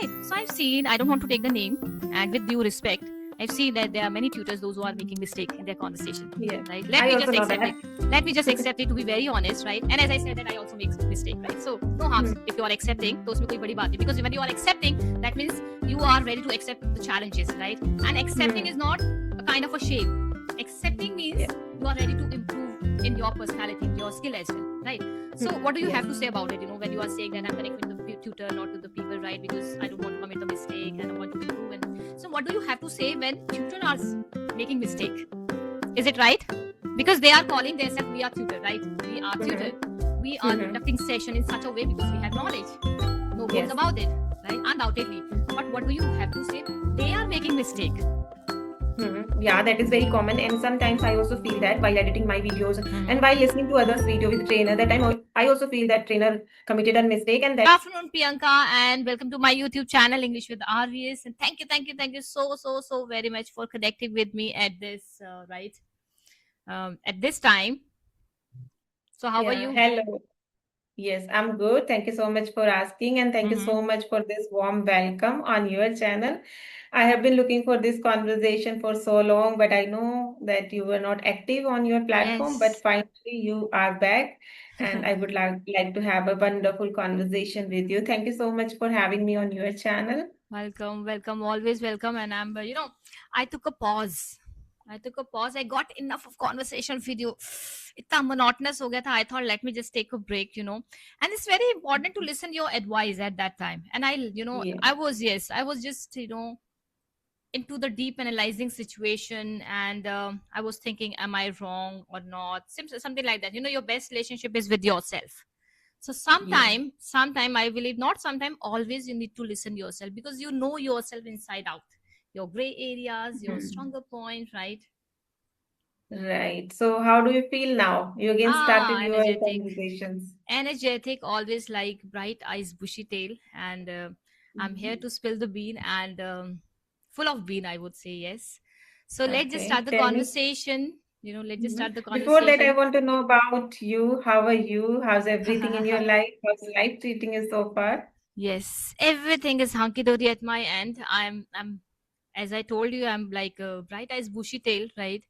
right? So I've seen, I don't want to take the name, and with due respect, I've seen that there are many tutors, those who are making mistake in their conversation, Yeah. right? Let I me also just know accept that. it. Let me just accept it, to be very honest, right? And as I said that I also make mistake, right? So no harm if you are accepting, तो उसमें कोई बड़ी बात नहीं, because when you are accepting, that means you are ready to accept the challenges, right? And accepting is not a kind of a shame. Accepting means you are ready to improve in your personality, in your skill as well, right? So what do you have to say about it, when you are saying that I'm connecting with the tutor, not with the people, right? Because I don't want to commit a mistake and I want to improve. And so what do you have to say when tutor are making mistake? Is it right? Because they are calling themselves, we are tutor, right? We are tutor. We are conducting session in such a way because we have knowledge. No bones about it, right? Undoubtedly. But what do you have to say? They are making mistake. Yeah, that is very common, and sometimes I also feel that while editing my videos and while listening to others' video with trainer, that I also feel that trainer committed a mistake, and that. Good afternoon, Priyanka, and welcome to my YouTube channel, English with RVS. And thank you so very much for connecting with me at this at this time. So how are you? Hello. Yes, I'm good. Thank you so much for asking, and thank you so much for this warm welcome on your channel. I have been looking for this conversation for so long, but I know that you were not active on your platform, but Yes. finally you are back, and I would like to have a wonderful conversation with you. Thank you so much for having me on your channel. Welcome, always welcome. And I'm, I took a pause. I got enough of conversation with you. इतना monotonous हो गया था. I thought, let me just take a break. And it's very important to listen your advice at that time. And Yeah. I was just, into the deep analyzing situation, and I was thinking, am I wrong or not? Something like that. Your best relationship is with yourself. So Yeah. sometime I believe, not sometime, always you need to listen yourself, because you know yourself inside out, your gray areas, your stronger point, right? Right. So how do you feel now? You again started your Energetic, conversations. always like bright eyes, bushy tail, and I'm here to spill the bean, and full of bean, I would say. Yes. So let's just Okay. start the Tell me. conversation. Let's just start the Before that, I conversation. want to know about you. How are you? How's everything in your life? How's life treating you so far? Yes, everything is hunky dory at my end. I'm, as I told you, I'm like a bright eyes, bushy tail, right?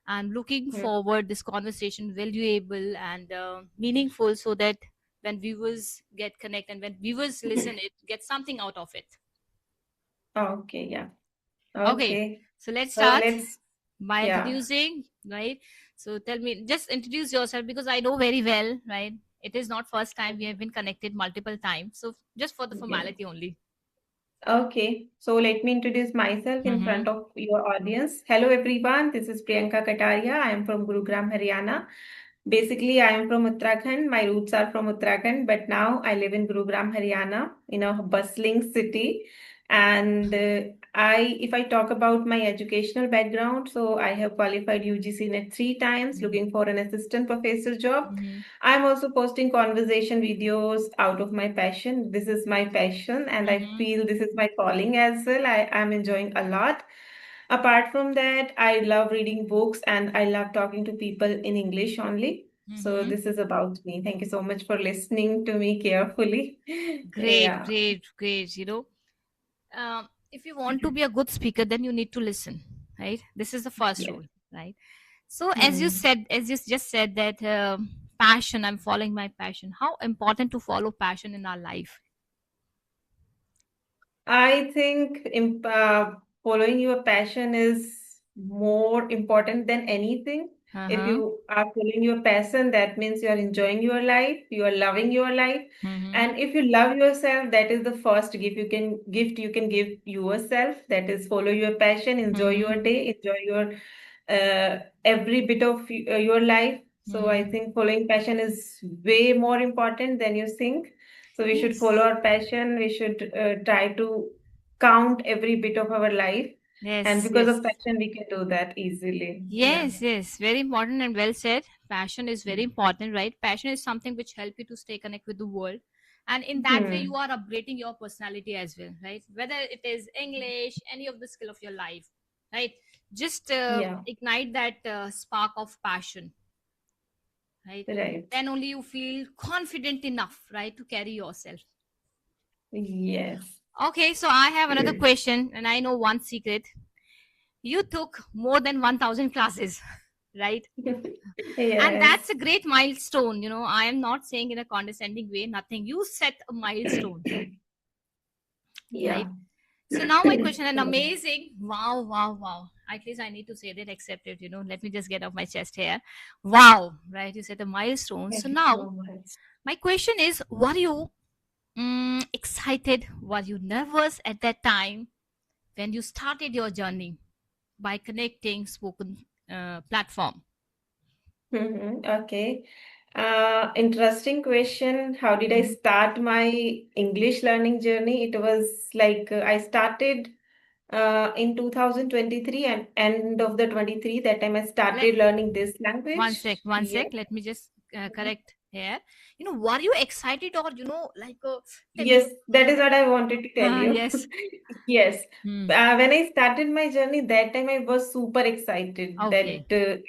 I'm looking Hmm. forward this conversation valuable and meaningful, so that when viewers get connect and when viewers listen, it get something out of it. Okay, yeah. Okay, Okay. so let's So start let's, by yeah, introducing, right? So tell me, just introduce yourself, because I know very well, right? It is not first time, we have been connected multiple times, so just for the yeah. formality only. Okay. So let me introduce myself in Mm-hmm. front of your audience. Hello, everyone. This is Priyanka Kataria. I am from Gurugram, Haryana. Basically, I am from Uttarakhand. My roots are from Uttarakhand, but now I live in Gurugram, Haryana, in a bustling city. And if I talk about my educational background, so I have qualified UGC NET 3 times, looking for an assistant professor job. Mm-hmm. I'm also posting conversation videos out of my passion. This is my passion, and I Mm-hmm. feel this is my calling as well. I am enjoying a lot. Apart from that, I love reading books and I love talking to people in English only. So Mm-hmm. this is about me. Thank you so much for listening to me carefully. Great, Yeah. great, great. If you want to be a good speaker, then you need to listen, right? This is the first Yeah. rule, right? So, Hmm. as you just said that passion, I'm following my passion. How important to follow passion in our life? I think following your passion is more important than anything. Uh If huh. you are following your passion, that means you are enjoying your life, you are loving your life. Mm-hmm. And if you love yourself, that is the first gift you can give yourself. That is follow your passion, enjoy Mm-hmm. your day, enjoy your every bit of your life. So I Mm-hmm. think following passion is way more important than you think. So we should follow Yes. our passion. We should try to count every bit of our life. And Yes. because Yes. of passion, we can do that easily. Yeah. Yes. Very important and well said. Passion is very important, right? Passion is something which help you to stay connected with the world, and in that way, you Hmm. are upgrading your personality as well, right? Whether it is English, any of the skill of your life, right? Just Yeah. ignite that spark of passion, right? Right. Then only you feel confident enough, right, to carry yourself. Yes. Okay, so I have another question, and I know one secret. You took more than 1,000 classes, right? And Yes. that's a great milestone. I am not saying in a condescending way, nothing. You set a milestone, right? Yeah. So now my question, an amazing, wow, wow, wow. At least I need to say that, accept it. Let me just get off my chest here. Wow, right? You set a milestone. So Thank you now so much. my question is, were you excited? Were you nervous at that time when you started your journey by connecting spoken platform? Okay. Interesting question. How did I Mhm. start my English learning journey? It was like I started in 2023 and end of the 23. That time I Let started learning this one language. sec, one Yeah. sec. Let me just correct here. Were you excited or like tell me? Yes, that is what I wanted to tell you. Yes. Yes. Hmm. When I started my journey, that time I was super excited that Okay.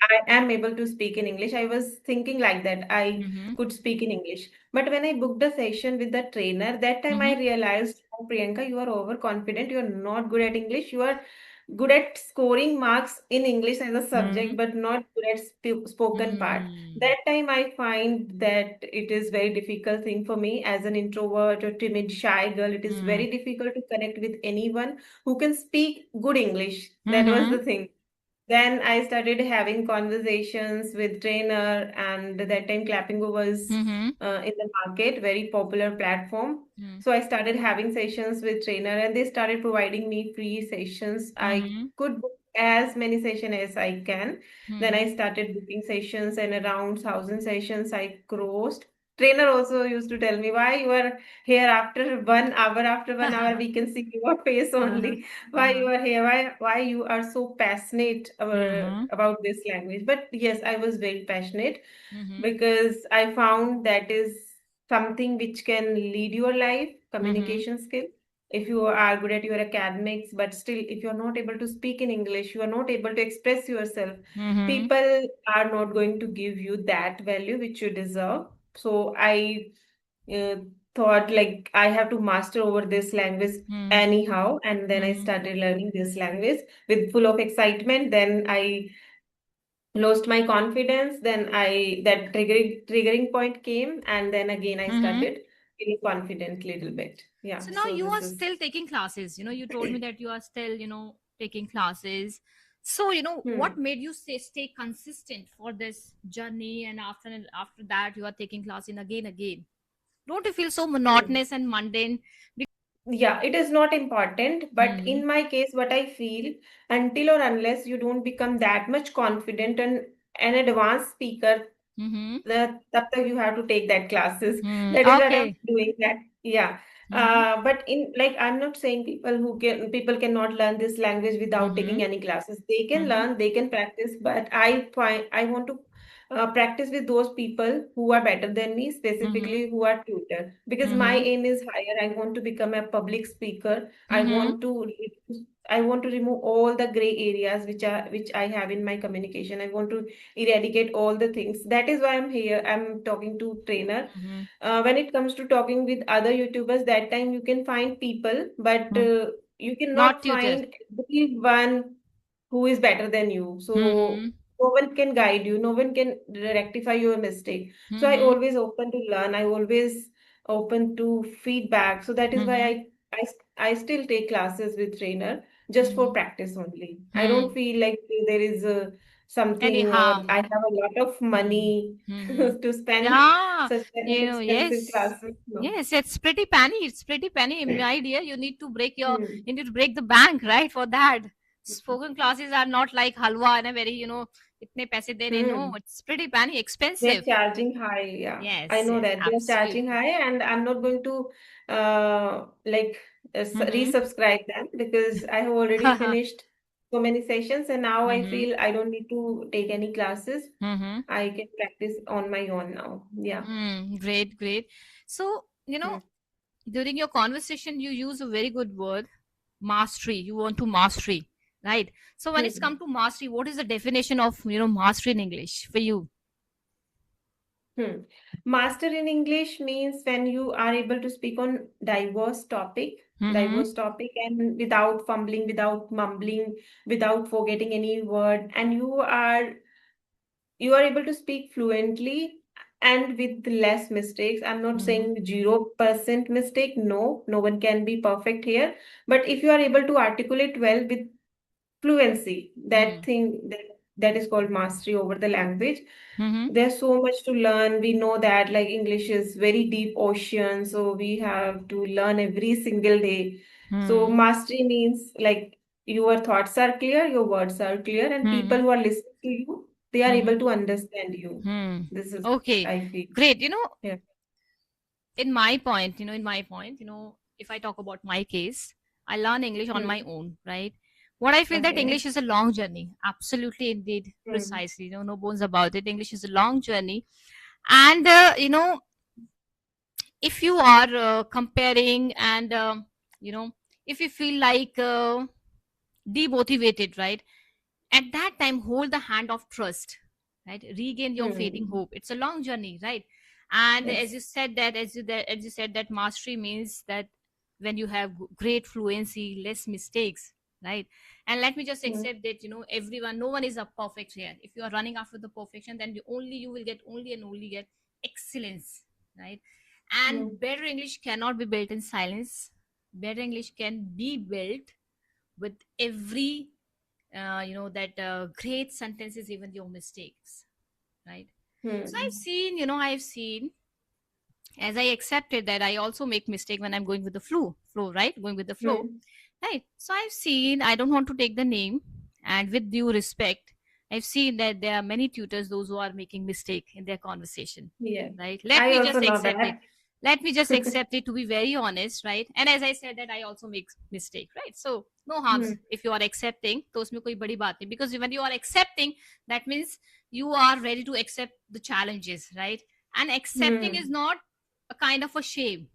I am able to speak in English. I was thinking like that I Mm-hmm. could speak in English. But when I booked a session with the trainer, that time I Mm-hmm. realized, oh, Priyanka, you are overconfident. You are not good at English. You are good at scoring marks in English as a Mm-hmm. subject, but not good at spoken part. Mm. That time I find that it is very difficult thing for me as an introvert or timid, shy girl. It is Mm. very difficult to connect with anyone who can speak good English. That was Mm-hmm. the thing. Then I started having conversations with trainer, and that time Clappingo was Mm-hmm. in the market, very popular platform. Mm. So I started having sessions with trainer, and they started providing me free sessions. I Mm-hmm. could book as many sessions as I can. Then Mm. I started booking sessions, and around 1,000 sessions I crossed. Trainer also used to tell me, why you are here after 1 hour? After 1 hour, we can see your face Uh-huh. only. Why you Uh-huh. are here? Why you are so passionate Mm-hmm. about this language? But yes, I was very passionate Mm-hmm. because I found that is something which can lead your life, Mm-hmm. communication skill. If you are good at your academics, but still, if you're not able to speak in English, you are not able to express yourself, Mm-hmm. people are not going to give you that value which you deserve. So I uh, thought like I have to master over this language anyhow, and then I Mm-hmm. started learning this language with full of excitement. Then I lost my confidence. Then I that triggering point came, and then again I Mm-hmm. started feeling confident little bit. Yeah, So now so you this are is still taking classes. You told me that you are still, taking classes. So, what hmm. made you stay consistent for this journey, and after that you are taking class in again? Don't you feel so Hmm. monotonous and mundane? Yeah, it is not important, but Mm-hmm. in my case, what I feel, until or unless you don't become that much confident and an advanced speaker, Mm-hmm. तब तक you have to take that classes. Mm, That is what I'm okay. doing that. Yeah. Mm-hmm. But in like I'm not saying people cannot learn this language without Mm-hmm. taking any classes. They can Mm-hmm. learn, they can practice, but I want to practice with those people who are better than me, Mm-hmm. specifically who are tutor. Because my Mm-hmm. aim is higher. I want to become a public speaker. Mm-hmm. I want to remove all the gray areas which I have in my communication. I want to eradicate all the things. That is why I'm here. I'm talking to trainer. Mm-hmm. When it comes to talking with other YouTubers, that time you can find people, but Mm-hmm. you Not cannot tutor. find everyone who is better than you. So Mm-hmm. no one can guide you. No one can rectify your mistake. So I Mm-hmm. always open to learn. I always open to feedback. So that is why Mm-hmm. I still take classes with trainer just for Mm-hmm. practice only. I don't Hmm. feel like there is Any something or harm. I have a lot of Hmm. money Mm-hmm. to spend Yeah, such kind of expensive yes. classes. No. Yes, it's pretty penny. It's pretty penny. My idea, Hmm. you need to break the bank, right? For that. Spoken classes are not like halwa and a very, itne paise de rahe. No, Hmm. it's pretty penny, They're expensive. charging high, yeah. I Yes, know yes, that they're charging absolutely. high, and I'm not going to like Mm-hmm. resubscribe them because I have already finished so many sessions, and now I Mm-hmm. feel I don't need to take any classes. Mm-hmm. I can practice on my own now. Yeah. Great, great. So, Hmm. during your conversation, you use a very good word, mastery. You want to mastery, right? So when it's Hmm. come to mastery, what is the definition of mastery in English for you? Hmm. Master in English means when you are able to speak on diverse topic Mm-hmm. diverse topic, and without fumbling, without mumbling, without forgetting any word, and you are able to speak fluently and with less mistakes. I'm not Mm-hmm. saying 0% mistake. No, no one can be perfect here. But if you are able to articulate well with fluency, that thing that is called mastery over the language. Mm-hmm. There's so much to learn. We know that like English is very deep ocean, so we have to learn every single day. So Mm-hmm. mastery means like your thoughts are clear, your words are clear, and people Mm-hmm. who are listening to you, they are able Mm-hmm. to understand you. Hmm. This is Okay, I feel. great. Yeah. In my point, if I talk about my case, I learn English on my Hmm. own, right? What I feel that Okay. English is a long journey. Absolutely, indeed, Hmm. precisely. No bones about it. English is a long journey, and if you are comparing and you know, if you feel like demotivated, right? At that time, hold the hand of trust, right? Regain your fading Hmm. hope. It's a long journey, right? And as Yes. you said that, as you said that mastery means that when you have great fluency, less mistakes, right? And let me just Hmm. accept that, everyone, no one is a perfect here. If you are running after the perfection, then you will get only and only get excellence, right? Hmm. And better English cannot be built in silence. Better English can be built with every that great sentences, even your mistakes, right? So Hmm. I've seen, as I accepted that I also make mistake when I'm going with the flow, right? Going with the flow, Hmm. right? So I've seen, I don't want to take the name, and with due respect, I've seen that there are many tutors, those who are making mistake in their conversation, Yeah. right? Let I me also just know accept it. that. Let me just accept it, to be very honest, right? And as I said that I also make mistake, right? So no harms Hmm. if you are accepting, तो उसमें कोई बड़ी बात नहीं, because when you are accepting, that means you are ready to accept the challenges, right? And accepting is Hmm. not a kind of a shame.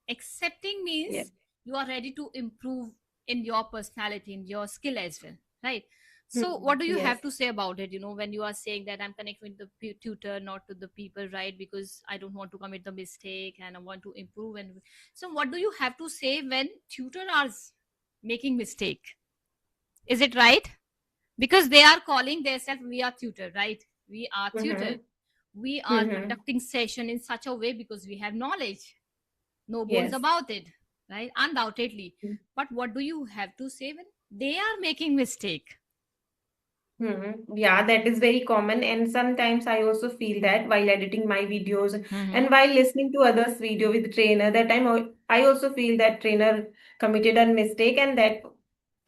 Accepting Yeah. means you are ready to improve in your personality, in your skill as well, right? So Hmm. what do you have Yes. to say about it, when you are saying that I'm connecting with the tutor, not to the people, right? Because I don't want to commit the mistake and I want to improve. And so what do you have to say when tutor are making mistake? Is it right? Because they are calling themselves, we are tutor, right? We are tutor. Mm-hmm. We are Mm-hmm. conducting session in such a way because we have knowledge. No bones Yes. about it, right? Undoubtedly. But what do you have to say when they are making mistake? Mm-hmm. Yeah, that is very common. And sometimes I also feel that while editing my videos Mm-hmm. and while listening to others' video with trainer, that time I also feel that trainer committed a mistake and that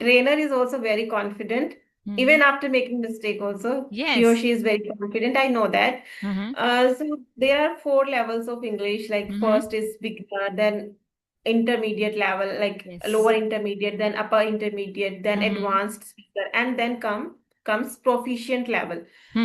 trainer is also very confident. Mm-hmm. Even after making mistake also, he or Yes. she is very confident. I know that. Mm-hmm. So there are four levels of English. Like Mm-hmm. first is beginner, then intermediate level, like Yes. lower intermediate, then upper intermediate, then Mm-hmm. advanced speaker, and then comes proficient level.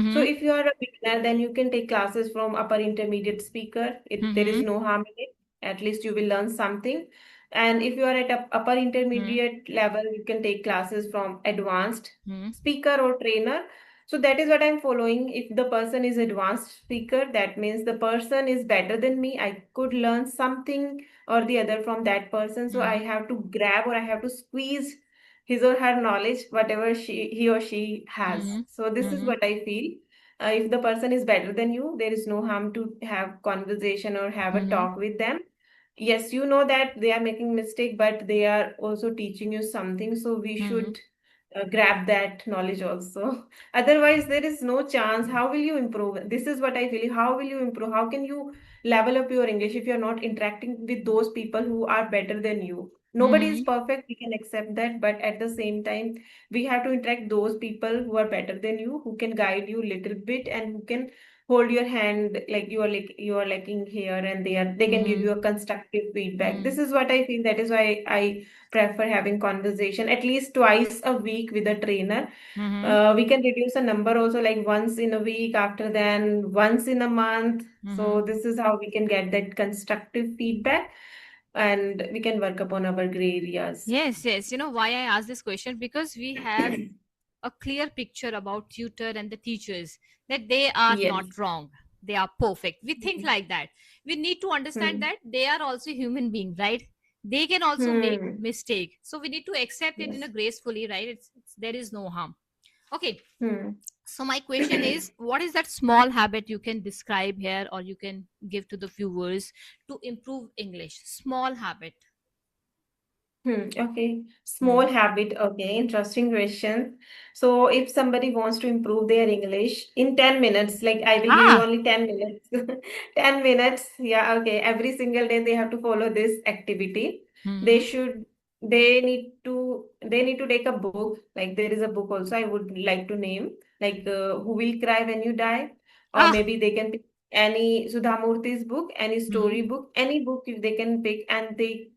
So Mm-hmm. if you are a beginner, then you can take classes from upper intermediate speaker. There is Mm-hmm. no harm in it. At least you will learn something. And if you are at upper intermediate level, you can take classes from advanced Mm-hmm. speaker or trainer. So that is what I'm following. If the person is advanced speaker, that means the person is better than me. I could learn something or the other from that person. So I Mm-hmm. have to grab or I have to squeeze his or her knowledge, whatever he or she has. Mm-hmm. So this is Mm-hmm. what I feel. If the person is better than you, there is no harm to have conversation or have a Mm-hmm. talk with them. Yes, you know that they are making mistake, but they are also teaching you something. So we Mm-hmm. should grab that knowledge also. Otherwise, there is no chance. How will you improve? This is what I feel. How will you improve? How can you level up your English if you're not interacting with those people who are better than you? Nobody is Mm-hmm. perfect. We can accept that. But at the same time, we have to interact those people who are better than you, who can guide you little bit and who can hold your hand like you are lacking here and they can give Mm-hmm. you a constructive feedback. Mm-hmm. This is what I feel. That is why I prefer having conversation at least twice a week with a trainer. Mm-hmm. We can reduce the number also like once in a week, after then once in a month. So Mm-hmm. this is how we can get that constructive feedback and we can work upon our gray areas. Yes, yes. You know why I asked this question? Because we have a clear picture about tutor and the teachers, that they are Yes. not wrong, they are perfect. We think like that. We need to understand Hmm. that they are also human beings, right? They can also make Hmm. mistake. So we need to accept it in a Yes. gracefully, right? There is no harm. Okay. Hmm. So my question is, what is that small habit you can describe here, or you can give to the viewers to improve English? Small habit. Okay. Hmm. Small habit. Okay. Interesting question. So, if somebody wants to improve their English in 10 minutes, like I will give you Ah. only 10 minutes. 10 minutes. Yeah. Okay. Every single day they have to follow this activity. They Hmm. should, they need to take a book. Like there is a book also I would like to name, like Who Will Cry When You Die? Or Ah. maybe they can pick any Sudha Murthy's book, any story Hmm. book, any book if they can pick, and they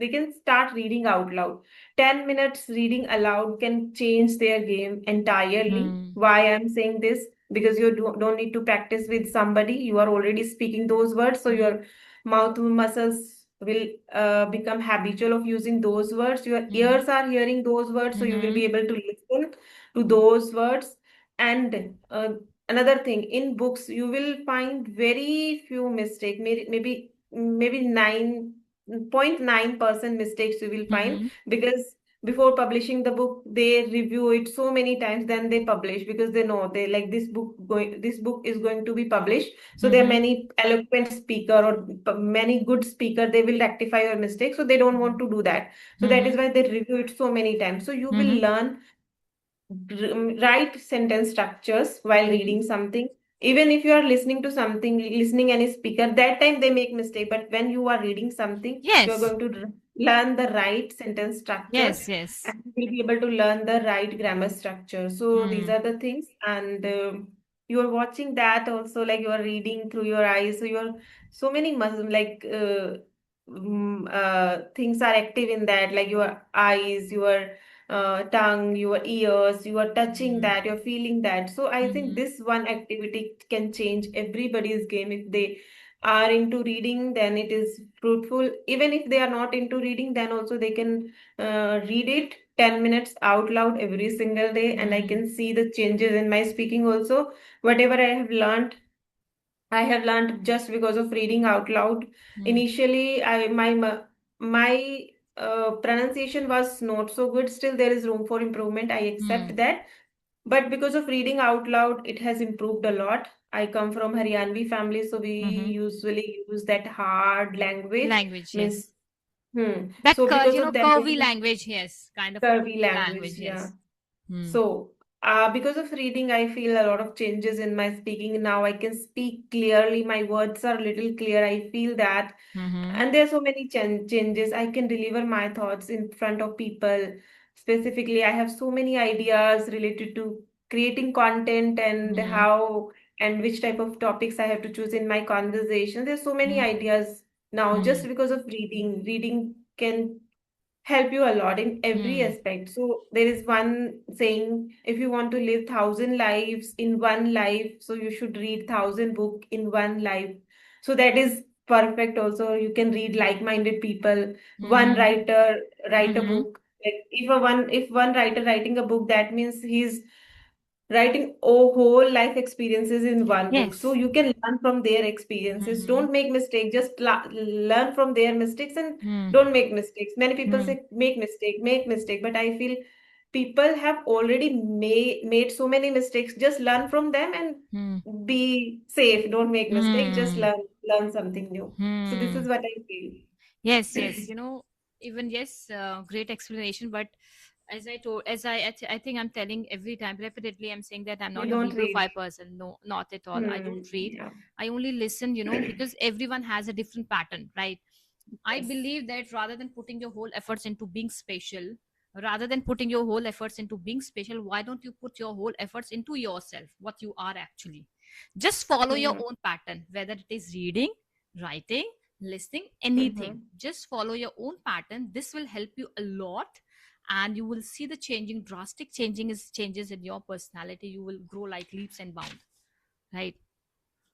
can start reading out loud. 10 minutes reading aloud can change their game entirely. Hmm. Why I'm saying this? Because you don't need to practice with somebody. You are already speaking those words, so Hmm. your mouth muscles will become habitual of using those words. Your Hmm. ears are hearing those words, so you will Hmm. be able to listen to those words. And another thing, in books, you will find very few mistakes, maybe 9.9% mistakes you will find, Hmm. because before publishing the book they review it so many times, then they publish, because they know they like this book is going to be published, so there are Hmm. many eloquent speaker or many good speaker, they will rectify your mistake, so they don't want to do that. So that is Hmm. why they review it so many times, so you will Hmm. learn write sentence structures while Hmm. reading something. Even if you are listening to something, listening any speaker, that time they make mistake, but when you are reading something, you are Yes. going to learn the right sentence structure, Yes. Yes. and you will be able to learn the right grammar structure. So these Hmm. are the things, and you are watching that also, like you are reading through your eyes, so you're so many things are active in that, like your eyes, your tongue, your ears, you are touching Hmm. that, you're feeling that. So I think Hmm. this one activity can change everybody's game. If they are into reading, then it is fruitful. Even if they are not into reading, then also they can read it 10 minutes out loud every single day. And I Hmm. can see the changes in my speaking also. Whatever I have learned just because of reading out loud. Hmm. Initially, my pronunciation was not so good. Still, there is room for improvement. I Hmm. accept that. But because of reading out loud, it has improved a lot. I come from Haryanvi family, so we Hmm. usually use that hard language. Language. Yes. Means, That so because of that, curvy language. Yes. Kind of a curvy curvy language, language. yeah. Yes. Hmm. So, because of reading, I feel a lot of changes in my speaking. Now I can speak clearly. My words are little clear. I feel that. Hmm. And there are so many changes. I can deliver my thoughts in front of people. Specifically, I have so many ideas related to creating content and Hmm. how and which type of topics I have to choose in my conversation. There's so many Hmm. ideas now just Hmm. because of reading. Reading can help you a lot in every Hmm. aspect. So there is one saying, if you want to live 1,000 lives in one life, so you should read 1,000 book in one life. So that is perfect. Also, you can read like-minded people. One Hmm. writer write a Hmm. book. Like if one writer writing a book, that means he's writing whole life experiences in one book, so Yes. you can learn from their experiences. Hmm. Don't make mistakes, just learn from their mistakes, and Hmm. don't make mistakes. Many people Hmm. say make mistake, but I feel people have already made so many mistakes. Just learn from them Hmm. and be safe. Don't make mistakes, just Hmm. learn something new. So this Hmm. is what I feel. Yes, yes. Even yes, great explanation. But as I told, I think I'm telling every time, repeatedly, I'm saying that I'm You not a don't Hebrew read. 5 person. No, not at all. I don't read. Yeah. I only listen, because everyone has a different pattern, right? I Yes. believe that rather than putting your whole efforts into being special, why don't you put your whole efforts into yourself, what you are actually? Just follow your Hmm. own pattern, whether it is reading, writing, listening, anything. Mhm. Just follow your own pattern. This will help you a lot, and you will see the drastic changes in your personality. You will grow like leaps and bounds, right?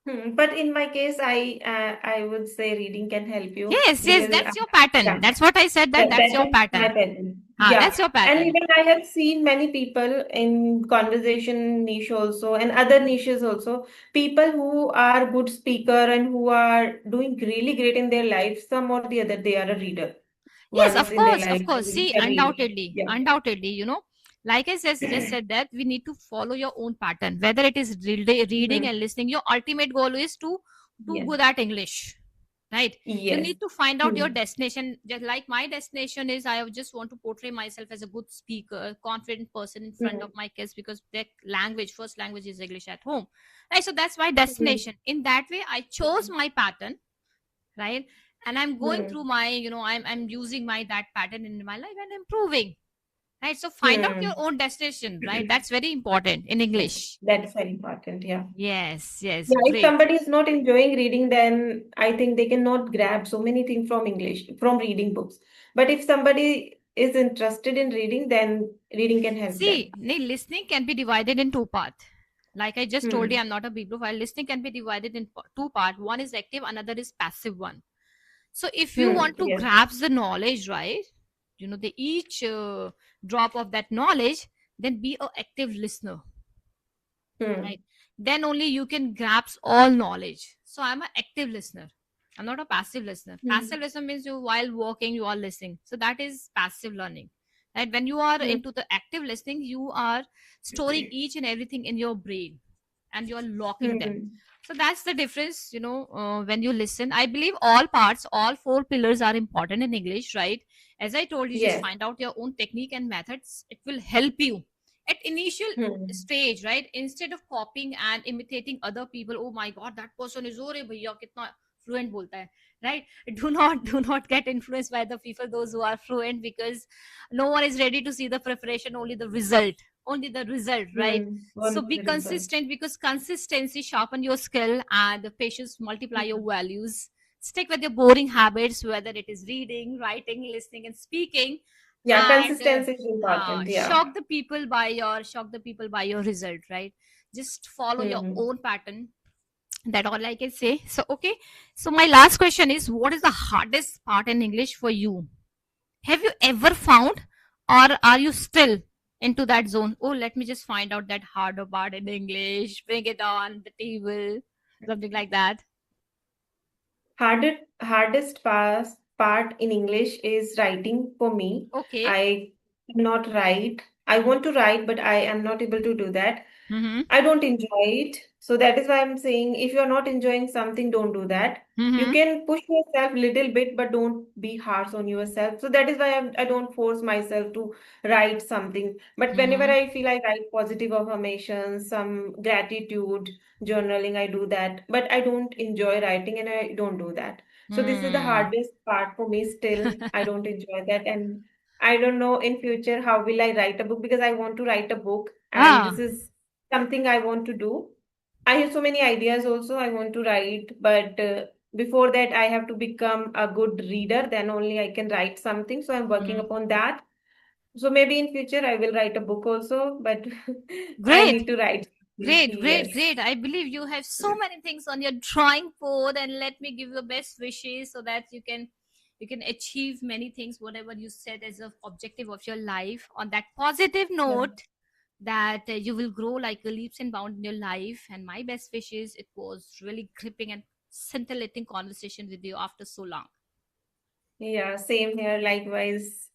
But in my case, I would say reading can help you Yes, yes, because that's your pattern. yeah, That's what I said, that's your that's my pattern. pattern. That's Yeah, your and pattern. even I have seen many people in conversation niche also and other niches also. People who are good speaker and who are doing really great in their life, some or the other, they are a reader. Yes, once in their life of to course. reach See, a reading. undoubtedly, Yeah. undoubtedly, like I just said that we need to follow your own pattern, whether it is reading Mhm. and listening. Your ultimate goal is to do Yeah. good at English, right? You Yes. need to find out your Hmm. destination. Just like my destination is, I just want to portray myself as a good speaker, confident person in front of Hmm. my kids because their first language is English at home, right? So that's my Hmm. destination. In that way, I chose my pattern, right? And I'm going Hmm. through my, I'm using my that pattern in my life and improving, right? So find out your Hmm. own destination, right? That's very important in Yeah, English. that's very important. Yeah. Yes, yes, Yeah, if great. somebody is not enjoying reading, then I think they cannot grab so many things from English, from reading books. But if somebody is interested in reading, then reading can help them. See, listening can be divided in two parts. Like I just told you, Hmm. I'm not a bibliophile. Listening can be divided in two parts. One is active, another is passive one. So if you Hmm. want to Yes. grasp the knowledge, right? The each drop of that knowledge, then be a active listener, Hmm. right? Then only you can grasp all knowledge. So I'm an active listener. I'm not a passive listener. Hmm. Passive listener means you while walking you are listening. So that is passive learning. Right? When you are Hmm. into the active listening, you are storing each and everything in your brain and you are locking them. Hmm. So that's the difference, when you listen. I believe all parts, all four pillars are important in English, right? As I told you, just Yes. find out your own technique and methods. It will help you at initial Hmm. stage, right? Instead of copying and imitating other people. Oh my god, that person is ore bhaiya kitna fluent bolta hai, right? Do not get influenced by the people those who are fluent, because no one is ready to see the preparation, only the result, right? Hmm. So Only be the result. consistent, because consistency sharpen your skill and the patience multiply your Hmm. values. Stick with your boring habits, whether it is reading, writing, listening, and speaking, Yeah, and consistency is important. Yeah. shock the people by your result, right? Just follow your Hmm. own pattern. That all I can say. So okay, so my last question is, what is the hardest part in English for you? Have you ever found, or are you still into that zone? Oh, let me just find out that harder part in English, bring it on the table, something like that. Hardest part in English is writing for me. Okay. I cannot write. I want to write, but I am not able to do that. Mm-hmm. I don't enjoy it. So that is why I'm saying if you're not enjoying something, don't do that. You Mm-hmm. can push yourself little bit, but don't be harsh on yourself. So that is why I don't force myself to write something. But whenever Mm-hmm. I feel I write positive affirmations, some gratitude, journaling, I do that. But I don't enjoy writing and I don't do that. So this is the Hmm. hardest part for me still. I don't enjoy that. And I don't know in future how will I write a book because I want to write a book and Ah. this is something I want to do. I have so many ideas also I want to write, but before that I have to become a good reader, then only I can write something. So I'm working Hmm. upon that. So maybe in future I will write a book also, but I Great. need to write something. Great, great, Yes. great. I believe you have so many things on your drawing board, and let me give you the best wishes so that you can achieve many things, whatever you set as a objective of your life. On that positive Yeah. note, that you will grow like a leaps and bounds in your life. And my best wishes. It was really gripping and scintillating conversation with you after so long. Yeah, same here. Likewise.